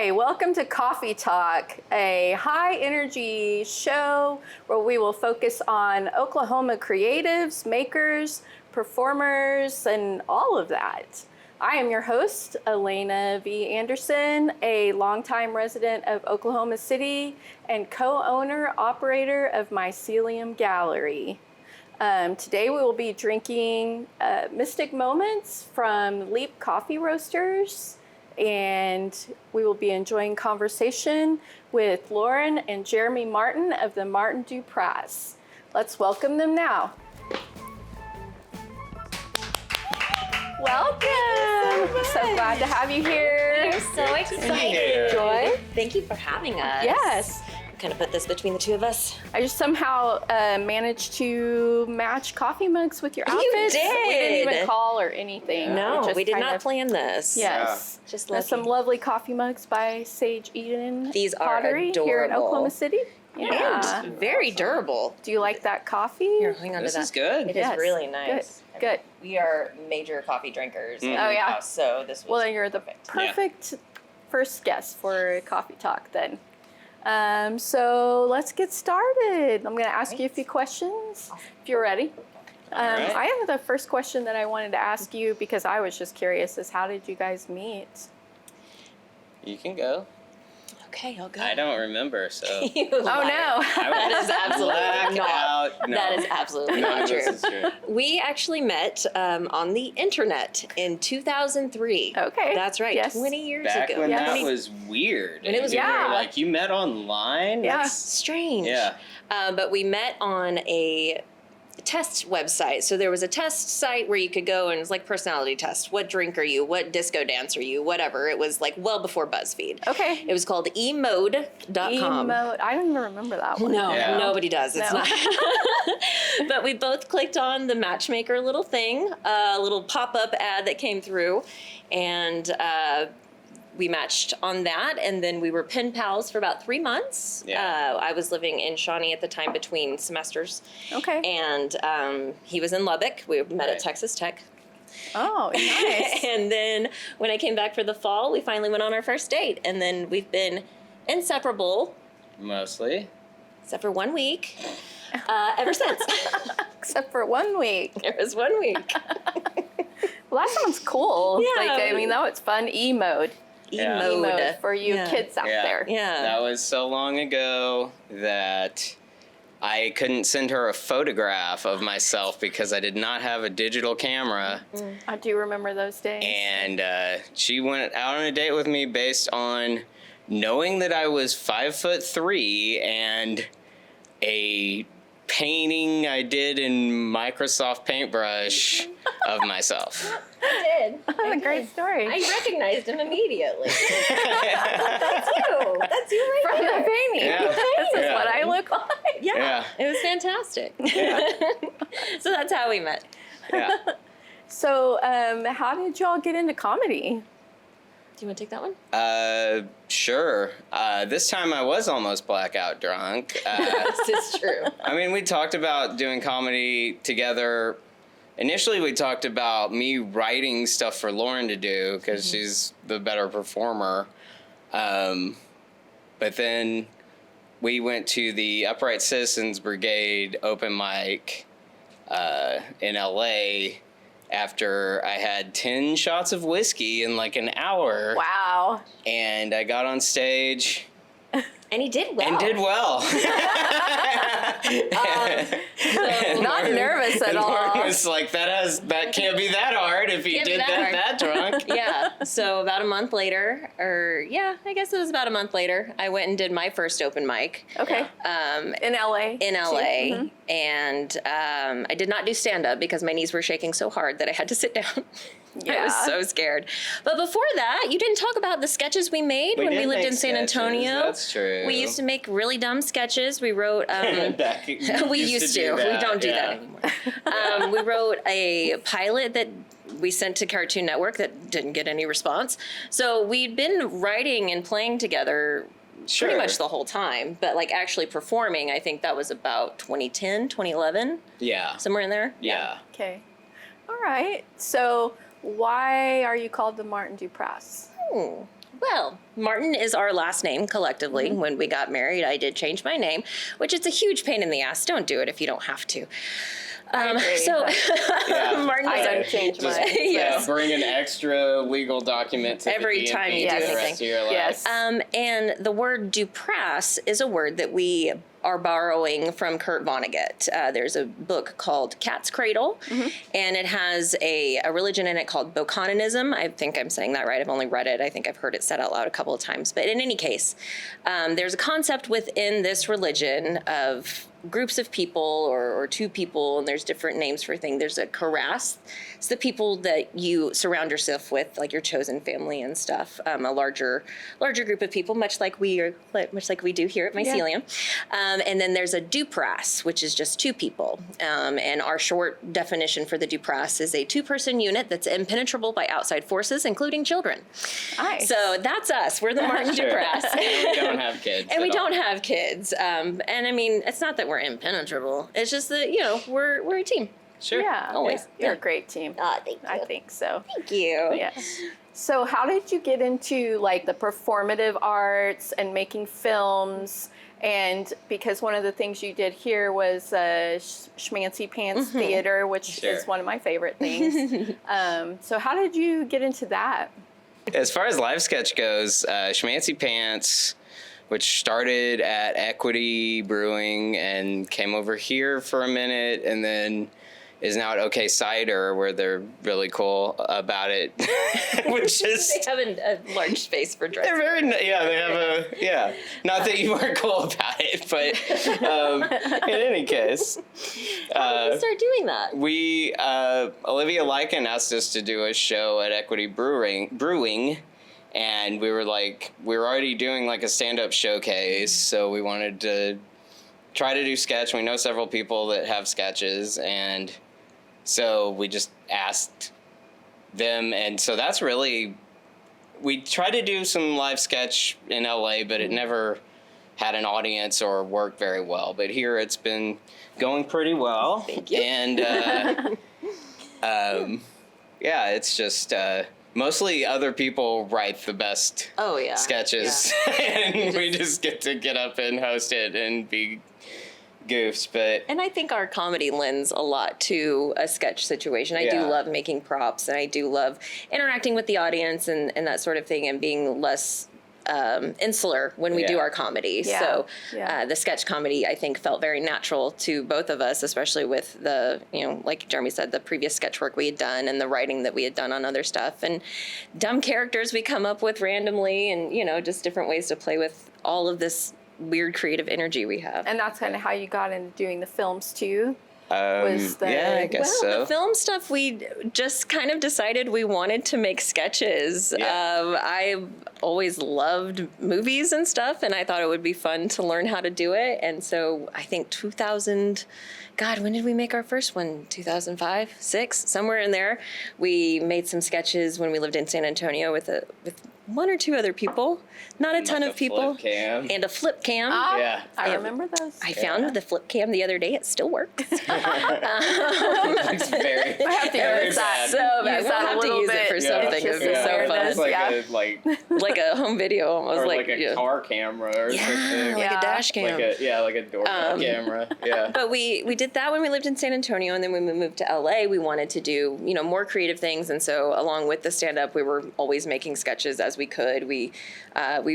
Hi, welcome to Coffee Talk, a high-energy show where we will focus on Oklahoma creatives, makers, performers, and all of that. I am your host, Elena V. Anderson, a longtime resident of Oklahoma City and co-owner, operator of Mycelium Gallery. Today we will be drinking Mystic Moments from Leap Coffee Roasters, and we will be enjoying conversation with Lauren and Jeremy Martin of the Martin Duprass. Let's welcome them now. Welcome! So glad to have you here. We're so excited. Joy? Thank you for having us. Yes. Kind of put this between the two of us. I just somehow managed to match coffee mugs with your outfits. You did. We didn't even call or anything. No, we did not plan this. Yes. Yeah. Just some lovely coffee mugs by Sage Eden These are Pottery adorable. here in Oklahoma City. Yeah. And very durable. Do you like that coffee? Here, hang on This to that. is good. It is really nice. Good. We are major coffee drinkers in Oh, the yeah. house, so this was Well, then you're the perfect. perfect first guest for Coffee Talk then. So let's get started. I'm going to ask you a few questions if you're ready. right. I have the first question that I wanted to ask you because I was just curious is how did you guys meet? You can go. Okay, I'll go. I don't remember, so. You Oh liar. no. That is absolutely not. Out. No. That is absolutely None not of true. this is true. We actually met on the internet in 2003. Okay. That's right, Yes. 20 years Back ago. when Yeah. that was weird. When it was You were, weird. Like, you met online? Yeah. That's- Strange. Yeah. But we met on a test website. So there was a test site where you could go and it was like personality test. What drink are you? What disco dance are you? Whatever. It was like well before BuzzFeed. Okay. It was called emode.com. Emote. I don't even remember that one. No, Yeah. nobody does. It's No. not. But we both clicked on the matchmaker little thing, a little pop-up ad that came through, and we matched on that, and then we were pen pals for about 3 months. Yeah. I was living in Shawnee at the time between semesters, Okay. and he was in Lubbock. We met at Right. Texas Tech. Oh, nice. And then when I came back for the fall, we finally went on our first date, and then we've been inseparable, Mostly. except for 1 week, ever since. Except for 1 week. It was 1 week. Well, that sounds cool. Yeah. Like, I mean, that was fun. E-mode. Yeah. E-mode for you Yeah. kids out Yeah. there. Yeah. That was so long ago that I couldn't send her a photograph of myself because I did not have a digital camera. I do remember those days. And she went out on a date with me based on knowing that I was 5'3" and a painting I did in Microsoft Paintbrush of myself. I did. That's a great story. I recognized him immediately. That's you. That's you right From there. the painting. Yeah. This is Yeah. what I look like. Yeah. Yeah. It was fantastic. So that's how we met. Yeah. So, how did y'all get into comedy? Do you want to take that one? Sure. This time I was almost blackout drunk. This is true. I mean, we talked about doing comedy together. Initially, we talked about me writing stuff for Lauren to do because she's the better performer. But then we went to the Upright Citizens Brigade open mic in LA after I had 10 shots of whiskey in like an hour. Wow. And I got on stage And he did well. and did well. Not nervous at And all. Lauren was like, that can't be that hard if you Can't be did that that drunk. Yeah. So about a month later, I guess it was about a month later, I went and did my first open mic. Okay. In LA. In LA, Mhm. and I did not do stand up because my knees were shaking so hard that I had to sit down. I Yeah. was so scared. But before that, you didn't talk about the sketches we made when we did lived make in San sketches, Antonio. That's true. We used to make really dumb sketches. We wrote. We used to. do We that, don't do yeah. that anymore. We wrote a pilot that we sent to Cartoon Network that didn't get any response. So we'd been writing and playing together Sure. pretty much the whole time, but like actually performing, I think that was about 2010, 2011, Yeah. somewhere in there. Yeah. Okay. All right. So, why are you called the Martin Duprass? Well, Martin is our last name collectively. When we got married, I did change my name, which it's a huge pain in the ass. Don't do it if you don't have to. So Yeah. Martin I is don't change mine. Yeah, bring an extra legal document to Every the time DMV you do for the anything. rest of your life. Yes. And the word Duprass is a word that we are borrowing from Kurt Vonnegut. There's a book called Cat's Cradle, and it has a religion in it called Bokononism. I think I'm saying that right. I've only read it. I think I've heard it said out loud a couple of times. But in any case, there's a concept within this religion of groups of people or two people, and there's different names for things. There's a Karass. It's the people that you surround yourself with, like your chosen family and stuff. A larger group of people, much like we do here at Mycelium. And then there's a Duprass, which is just two people. And our short definition for the Duprass is a two-person unit that's impenetrable by outside forces, including children. Nice. So that's us. We're the Martin Duprass. And we don't have kids. And we at all. don't have kids. And I mean, it's not that we're impenetrable. It's just that, we're a team. Sure. Yeah. Always. You're Yeah. a great team. Thank you. I think so. Thank you. Yeah. So how did you get into like the performative arts and making films? And because one of the things you did here was Schmancy Pants Theater, which Sure. is one of my favorite things. So how did you get into that? As far as live sketch goes, Schmancy Pants, which started at Equity Brewing and came over here for a minute, and then is now at OK Cider, where they're really cool about it. Which is They have a large space for dress. they're very they have not that you weren't cool about it, but in any case, How did we start doing that? we Olivia Lycan asked us to do a show at Equity Brewing, and we were already doing like a stand-up showcase, so we wanted to try to do sketch. We know several people that have sketches, and so we just asked them, and so that's really, we tried to do some live sketch in LA, but it never had an audience or worked very well. But here it's been going pretty well. Thank you. And yeah, it's just mostly other people write the best Oh, yeah. sketches, and we just get to get up and host it and be goofs. But And I think our comedy lends a lot to a sketch situation. I do Yeah. love making props, and I do love interacting with the audience and that sort of thing, and being less insular when we do Yeah. our comedy. Yeah. So Yeah. the sketch comedy, I think, felt very natural to both of us, especially with the, like Jeremy said, the previous sketch work we had done and the writing that we had done on other stuff, and dumb characters we come up with randomly, and, just different ways to play with all of this weird creative energy we have. And that's kind of how you got into doing the films too. Was the- yeah, I guess Well, so. the film stuff, we just kind of decided we wanted to make sketches. Yeah. I always loved movies and stuff, and I thought it would be fun to learn how to do it. And so I think 2000, God, when did we make our first one? 2005, 6, somewhere in there. We made some sketches when we lived in San Antonio with one or two other people, not a ton Like of a people, flip cam. and a flip cam. Yeah. I Yeah. remember those. I found the flip cam the other day. It still works. It's very, I have to very use that. bad. So bad. Use We'll that a have to little use it bit. for Yeah. something. Just This is so awareness. It's like fun. a Like a home video almost. or like like a car camera or Yeah, something. like Yeah. a dash cam. Like a doorbell camera. Yeah. But we did that when we lived in San Antonio, and then when we moved to LA, we wanted to do more creative things, and so along with the stand up, we were always making sketches as we could. We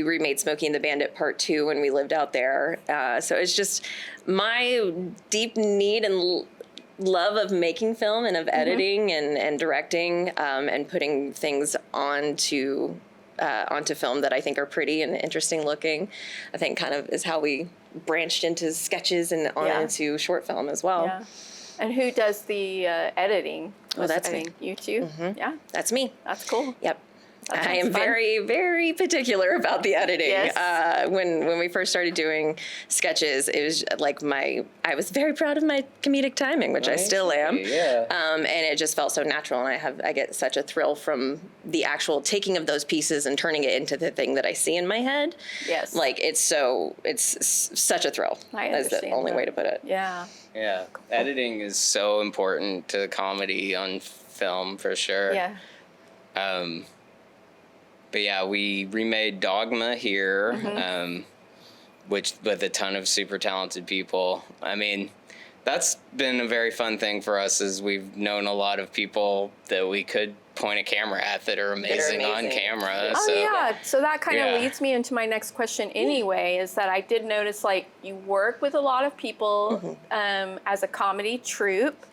remade Smokey and the Bandit Part 2 when we lived out there. So it's just my deep need and love of making film and of editing and directing and putting things onto film that I think are pretty and interesting looking, I think kind of is how we branched into sketches and on Yeah. into short film as well. Yeah. And who does the editing? Oh, that's me. editing? You too? Yeah, That's me. that's cool. Yep. That I sounds am fun. very, very particular about the editing. Yes. When we first started doing sketches, it was like I was very proud of my comedic timing, which I still am. Yeah. And it just felt so natural, and I get such a thrill from the actual taking of those pieces and turning it into the thing that I see in my head. Yes. Like it's such a thrill. I That's the understand only that. way to put it. Yeah. Yeah. Editing is so important to comedy on film for sure. Yeah. But yeah, we remade Dogma here, which with a ton of super talented people. I mean, that's been a very fun thing for us, is we've known a lot of people that we could point a camera at that are amazing on camera. Oh, so, yeah. So that kind of Yeah. leads me into my next question anyway, is that I did notice, like, you work with a lot of people as a comedy troupe,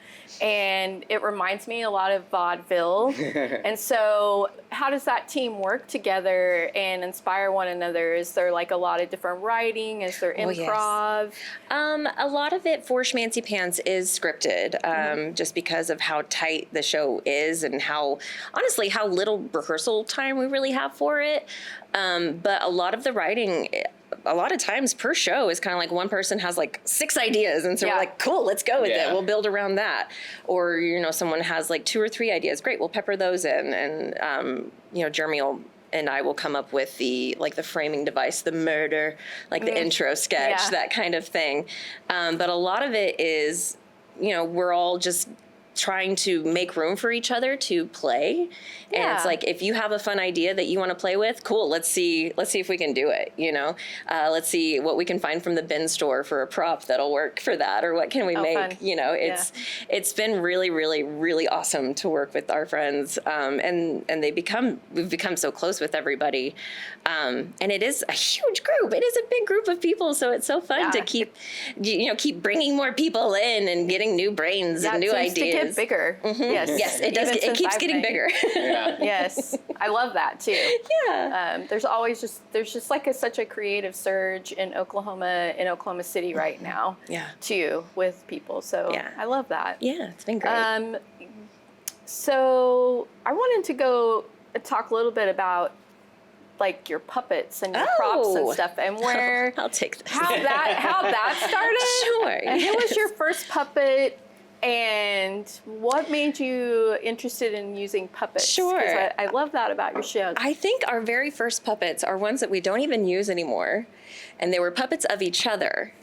and it reminds me a lot of vaudeville. And so how does that team work together and inspire one another? Is there like a lot of different writing? Is there improv? A lot of it for Schmancy Pants is scripted, just because of how tight the show is and how, honestly, how little rehearsal time we really have for it. But a lot of the writing, a lot of times per show, is kind of like one person has like 6 ideas, and so we're like, cool, let's go with it. We'll build around that. Or, you know, someone has like 2 or 3 ideas. Great, we'll pepper those in. And, you know, Jeremy and I will come up with the framing device, the murder, like the intro sketch, that kind of thing. But a lot of it is, you know, we're all just trying to make room for each other to play. And it's like, if you have a fun idea that you want to play with, cool, let's see if we can do it, you know. Let's see what we can find from the bin store for a prop that'll work for that, or what can we make, fun. you know. It's been really, really, really awesome to work with our friends, and we've become so close with everybody, and it is a huge group. It is a big group of people, so it's so fun to keep bringing more people in and getting new brains and new ideas. To get bigger. Yes, it does. It keeps getting bigger. Yes, I love that too. Yeah. There's just like such a creative surge in Oklahoma City right now. Too, with people. So I love that. Yeah, it's been great. So I wanted to go talk a little bit about like your puppets and your props and stuff, and where I'll take this. how that started. Sure. And who was your first puppet? And what made you interested in using puppets? Sure. 'Cause I love that about your show. I think our very first puppets are ones that we don't even use anymore. And they were puppets of each other.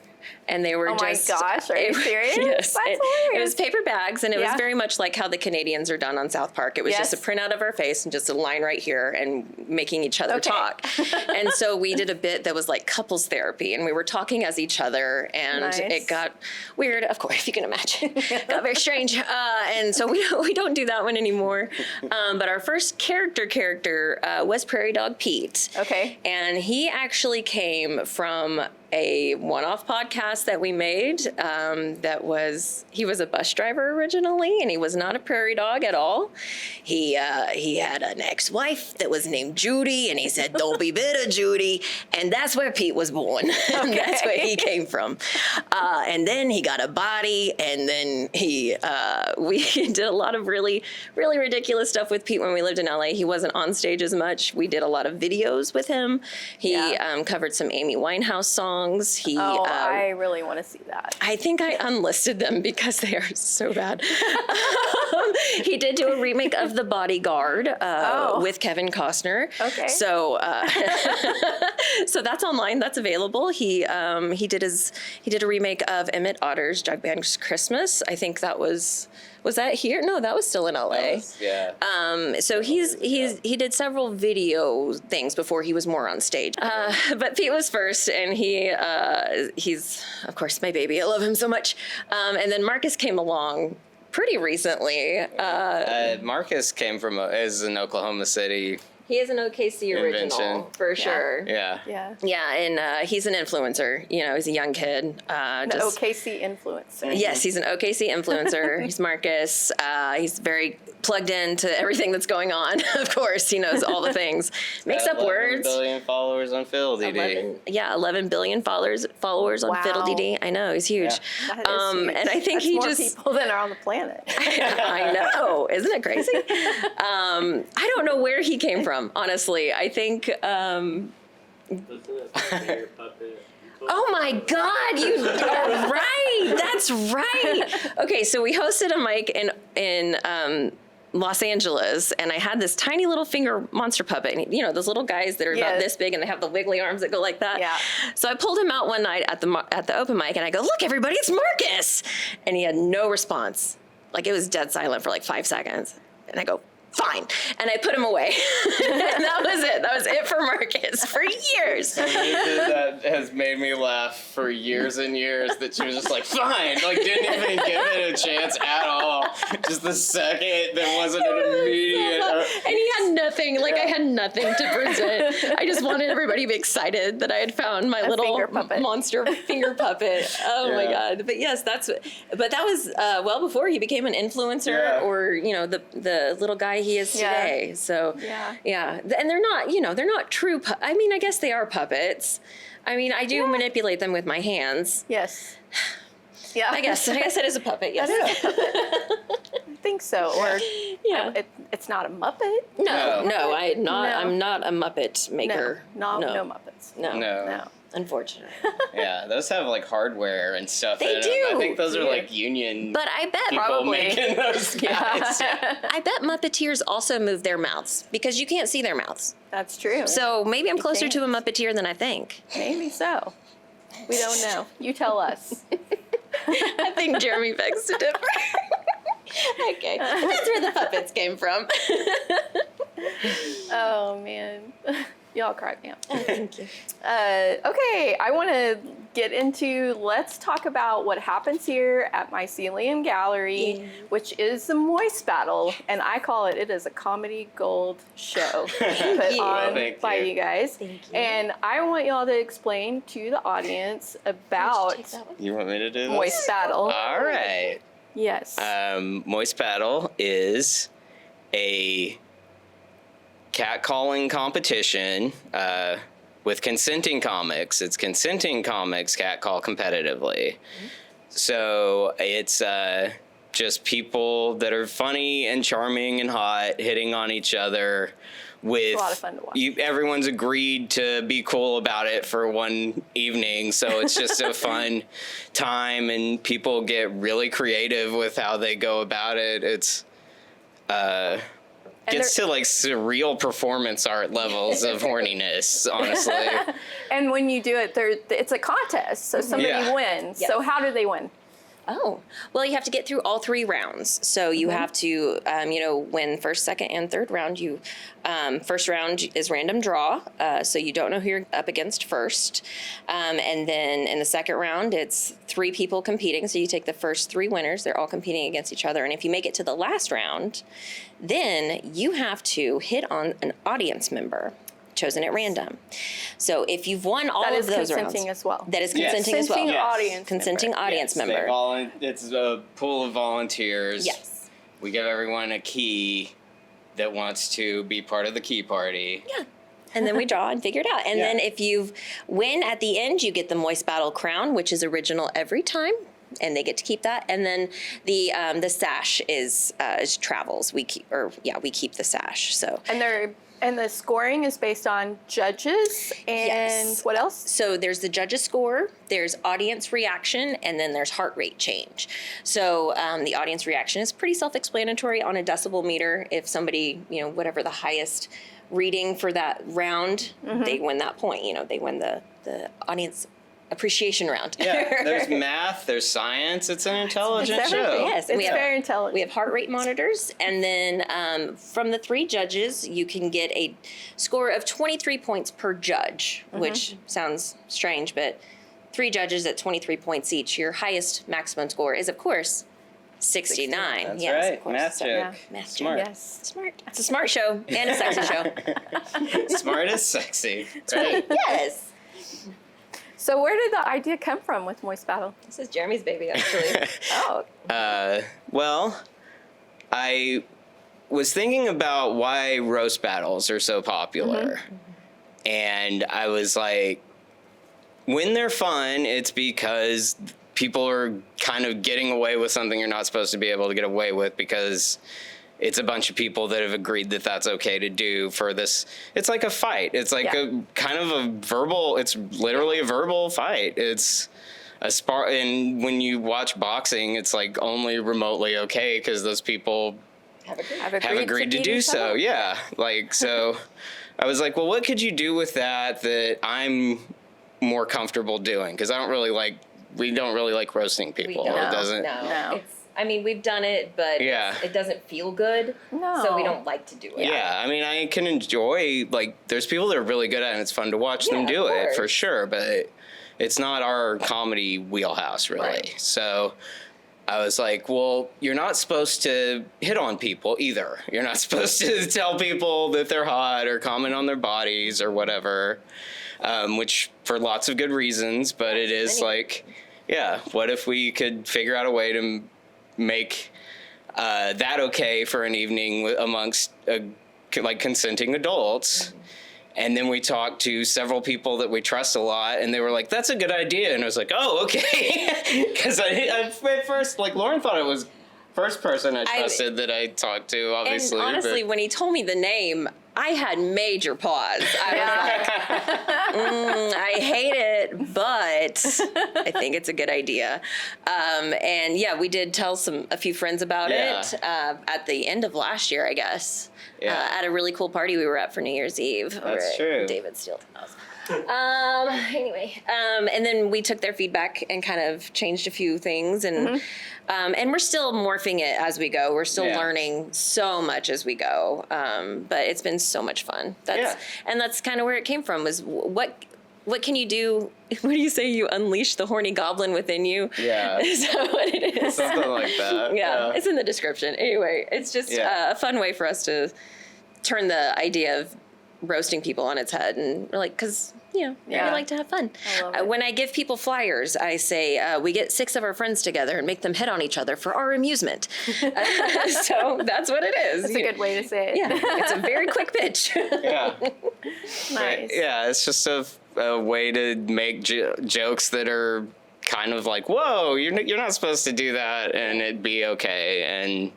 And they were just... Oh my gosh, are you serious? Yes. That's hilarious. It was paper bags, and it was very much like how the Canadians are done on South Park. It was just a printout of our face and just a line right here and making each other talk. And so we did a bit that was like couples therapy, and we were talking as each other, and it got weird, of course, if you can imagine. It got very strange. And so we don't do that one anymore. But our first character was Prairie Dog Pete. Okay. And he actually came from a one-off podcast that we made. He was a bus driver originally, and he was not a prairie dog at all. He had an ex-wife that was named Judy, and he said, "Don't be bitter, Judy," and that's where Pete was born. That's where he came from. And then he got a body, and then we did a lot of really, really ridiculous stuff with Pete when we lived in LA. He wasn't on stage as much. We did a lot of videos with him. He covered some Amy Winehouse songs. I really want to see that. I think I unlisted them because they are so bad. He did do a remake of The Bodyguard with Kevin Costner. Okay. So so that's online. That's available. He did a remake of Emmett Otter's Jug Band's Christmas. I think that was that here? No, that was still in LA. So he did several video things before he was more on stage. But Pete was first, and he's of course my baby. I love him so much. And then Marcus came along pretty recently. Marcus came from is an Oklahoma City. He is an OKC original, invention. For sure. Yeah. Yeah, and he's an influencer. You know, he's a young kid. An OKC influencer. Yes, he's an OKC influencer. He's Marcus. He's very plugged into everything that's going on. Of course, he knows all the things. Makes up words. 11 billion followers on Fiddle-Dee-Dee. 11 billion followers on Fiddle-Dee-Dee. I know, he's huge. Yeah, that is huge. And I think That's more people than are on the planet. I know. Isn't it crazy? I don't know where he came from, honestly. I think... Oh my God, you are right. That's right. Okay, so we hosted a mic in Los Angeles, and I had this tiny little finger monster puppet. And, you know, those little guys that are about this big, and they have the wiggly arms that go like that. Yeah. So I pulled him out one night at the open mic, and I go, "Look, everybody, it's Marcus!" And he had no response. Like, it was dead silent for like 5 seconds. And I go, fine. And I put him away. And that was it. That was it for Marcus for years. That has made me laugh for years and years, that she was just like, fine, like didn't even give it a chance at all. Just the second, there wasn't an immediate. And he had nothing, like I had nothing to present. I just wanted everybody to be excited that I had found my little finger puppet. monster finger puppet. Oh my God. But yes, but that was well before he became an influencer or, you know, the little guy he is today. So yeah. And they're not, you know, they're not true. I mean, I guess they are puppets. I mean, I do manipulate them with my hands. Yes. Yeah. I guess it is a puppet. Yes. I think so. Or it's not a Muppet. No, I'm not a Muppet maker. No Muppets. No. Unfortunately. Yeah, those have like hardware and stuff They in do. them. I think those are like union But I bet people probably. making those guys. I bet Muppeteers also move their mouths because you can't see their mouths. That's true. So maybe I'm closer can't. to a Muppeteer than I think. Maybe so. We don't know. You tell us. I think Jeremy begs to differ. Okay, that's where the puppets came from. Oh man, y'all crack me up. Thank you. Okay, I want to get into. Let's talk about what happens here at Mycelium Gallery, which is the Moist Battle, and I call it. It is a comedy gold show put you. on Thank by you. you guys. Thank you. And I want y'all to explain to the audience about You want me to do this? Moist Battle. All right. Yes. Moist Battle is a catcalling competition with consenting comics. It's consenting comics catcall competitively. So it's just people that are funny and charming and hot hitting on each other. With a lot of fun to watch. Everyone's agreed to be cool about it for one evening, so it's just a fun time, and people get really creative with how they go about it. It's gets to like surreal performance art levels of horniness, honestly. And when you do it, it's a contest, so somebody wins. Yes. So how do they win? Oh, well, you have to get through all 3 rounds. So you have to, win first, second, and third round. First round is random draw, so you don't know who you're up against first. And then in the second round, it's 3 people competing. So you take the first 3 winners. They're all competing against each other. And if you make it to the last round, then you have to hit on an audience member chosen at random. So if you've won all of those rounds. That is consenting as well. That is consenting as well. Consenting audience Consenting member. audience Yes, member. It's a pool of volunteers. Yes. We give everyone a key that wants to be part of the key party. Yeah. And then we draw and figure it out. And then if you win at the end, you get the Moist Battle crown, which is original every time. And they get to keep that. And then the sash is travels. We keep the sash. So And the scoring is based on judges and Yes. what else? So there's the judges score, there's audience reaction, and then there's heart rate change. So the audience reaction is pretty self-explanatory on a decibel meter. If somebody, whatever the highest reading for that round, they win that point. They win the audience appreciation round. Yeah, there's math, there's science. It's an intelligent It's show. everything. Yes, It's very intelligent. We have heart rate monitors, and then from the 3 judges, you can get a score of 23 points per judge, which sounds strange, but 3 judges at 23 points each. Your highest maximum score is, of course, 69. That's yes, right. of course. Math joke. yeah. Math Smart. joke. Yes. Smart. It's a smart show and a sexy show. Smart is sexy. Right? Yes. So where did the idea come from with Moist Battle? This is Jeremy's baby, actually. Oh, Well, I was thinking about why roast battles are so popular. And I was like, when they're fun, it's because people are kind of getting away with something you're not supposed to be able to get away with, because it's a bunch of people that have agreed that that's okay to do for this. It's like a fight. It's like a kind of a verbal, it's literally a verbal fight. It's a spar. And when you watch boxing, it's like only remotely okay because those people have agreed to beat do each so. other? Yeah. Like, so I was like, well, what could you do with that I'm more comfortable doing? Because we don't really like roasting people. We don't. It doesn't. No. No. It's I mean, we've done it, but it doesn't feel good. No. So we don't like to do it. Yeah, I mean, I can enjoy, like, there's people that are really good at it, and it's fun to watch them do it, for sure, but it's not our comedy wheelhouse, really. Right. So I was like, well, you're not supposed to hit on people either. You're not supposed to tell people that they're hot or comment on their bodies or whatever, which for lots of good reasons, but it is like, yeah, what if we could figure out a way to make that okay for an evening amongst like consenting adults? And then we talked to several people that we trust a lot, and they were like, that's a good idea. And I was like, oh, okay. Because I at first, like, Lauren thought it was first person I trusted that I talked to, obviously. And honestly, when he told me the name, I had major pause. I was like, I hate it, but I think it's a good idea. And yeah, we did tell a few friends about it at the end of last year, I guess. Yeah. At a really cool party we were at for New Year's Eve. That's true. David Steele's house. Anyway, and then we took their feedback and kind of changed a few things, and and we're still morphing it as we go. We're still learning so much as we go, but it's been so much fun. And that's kind of where it came from. Was what can you do? What do you say? You unleash the horny goblin within you. Yeah, is that what it is? Something like that. Yeah, it's in the description. Anyway, it's just a fun way for us to turn the idea of roasting people on its head, and we're like, because we like to have fun. When I give people flyers, I say we get 6 of our friends together and make them hit on each other for our amusement. So that's what it is. That's a good way to say it. Yeah, it's a very quick pitch. Nice. Yeah, it's just a way to make jokes that are kind of like, whoa, you're not supposed to do that, and it'd be okay. And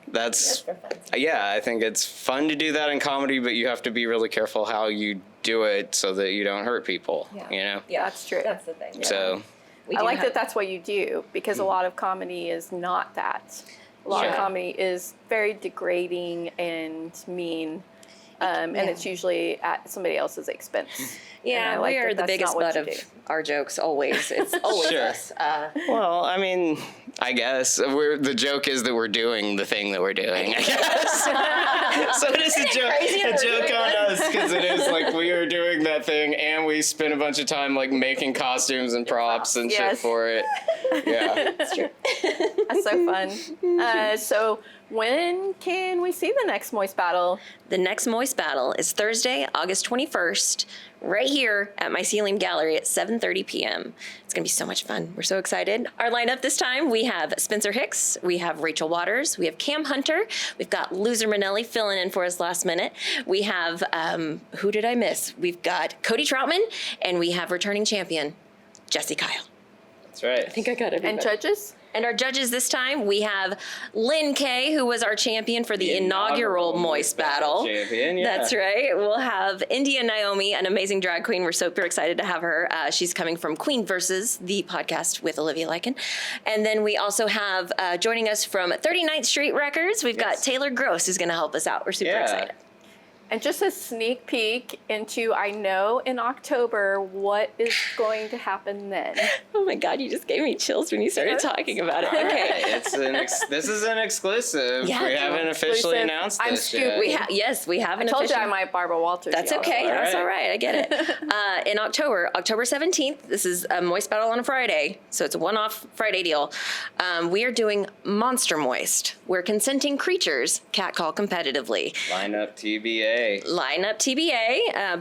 that's I think it's fun to do that in comedy, but you have to be really careful how you do it so that you don't hurt people. You know? Yeah, that's true. That's the thing. So I like that that's what you do, because a lot of comedy is not that. A lot of comedy is very degrading and mean, and it's usually at somebody else's expense. Yeah, we are the biggest butt of our jokes, always. It's always us. Well, I mean, I guess the joke is that we're doing the thing that we're doing, I guess. So it is a joke on us, because it is like we are doing that thing, and we spend a bunch of time like making costumes and props and shit for it. Yeah, that's true. That's so fun. So when can we see the next Moist Battle? The next Moist Battle is Thursday, August 21st, right here at Mycelium Gallery at 7:30 p.m. It's going to be so much fun. We're so excited. Our lineup this time, we have Spencer Hicks, we have Rachel Waters, we have Cam Hunter, we've got Loser Manelli filling in for us last minute. We have, who did I miss? We've got Cody Troutman, and we have returning champion, Jesse Kyle. That's right. I think I got it. And judges? And our judges this time, we have Lynn Kay, who was our champion for the inaugural Moist Battle. Champion, yeah. That's right. We'll have India Naomi, an amazing drag queen. We're super excited to have her. She's coming from Queen Versus, the podcast with Olivia Lycan. And then we also have, joining us from 39th Street Records, we've got Taylor Gross, who's going to help us out. We're super excited. And just a sneak peek into, I know in October, what is going to happen then. Oh my God, you just gave me chills when you started talking about it. Okay. This is an exclusive. Yeah, we haven't officially announced I'm this stupid. yet. We haven't. I told you I might Barbara Walters. That's okay. That's all right. I get it. In October 17th, this is a Moist Battle on a Friday, so it's a one-off Friday deal. We are doing Monster Moist, where consenting creatures catcall competitively. Lineup TBA.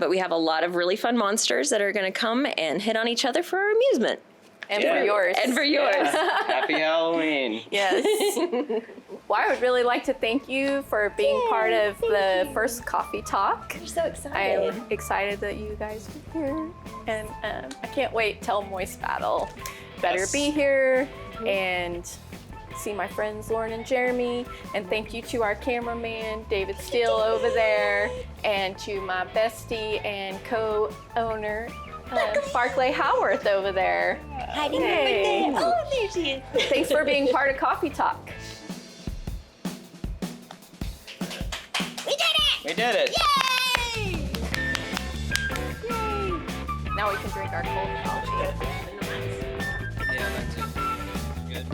But we have a lot of really fun monsters that are going to come and hit on each other for our amusement. And for yours. And for yours. Happy Halloween. Yes. Well, I would really like to thank you for being part of the first Coffee Talk. We're so excited. I'm excited that you guys are here. And I can't wait till Moist Battle. Better be here and see my friends Lauren and Jeremy, and thank you to our cameraman David Steele over there, and to my bestie and co-owner Barclay Howarth over there. Hiding over there. Oh, there she is. Thanks for being part of Coffee Talk. We did it. Yay! Yay! Now we can drink our cold coffee. Yeah, that's it. Good.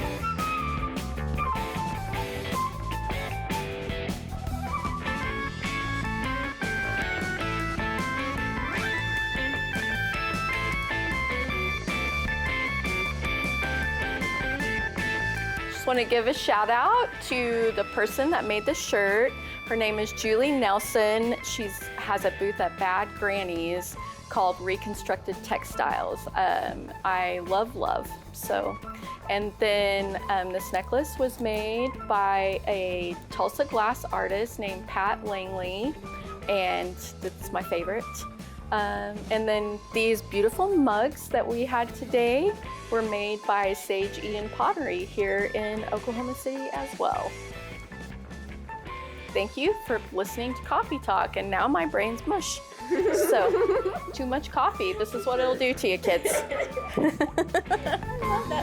just want to give a shout out to the person that made the shirt. Her name is Julie Nelson. She has a booth at Bad Granny's called Reconstructed Textiles. I love. So, and then this necklace was made by a Tulsa glass artist named Pat Langley, and it's my favorite. And then these beautiful mugs that we had today were made by Sage Ian Pottery here in Oklahoma City as well. Thank you for listening to Coffee Talk, and now my brain's mush. So, too much coffee. This is what it'll do to you, kids. I love that.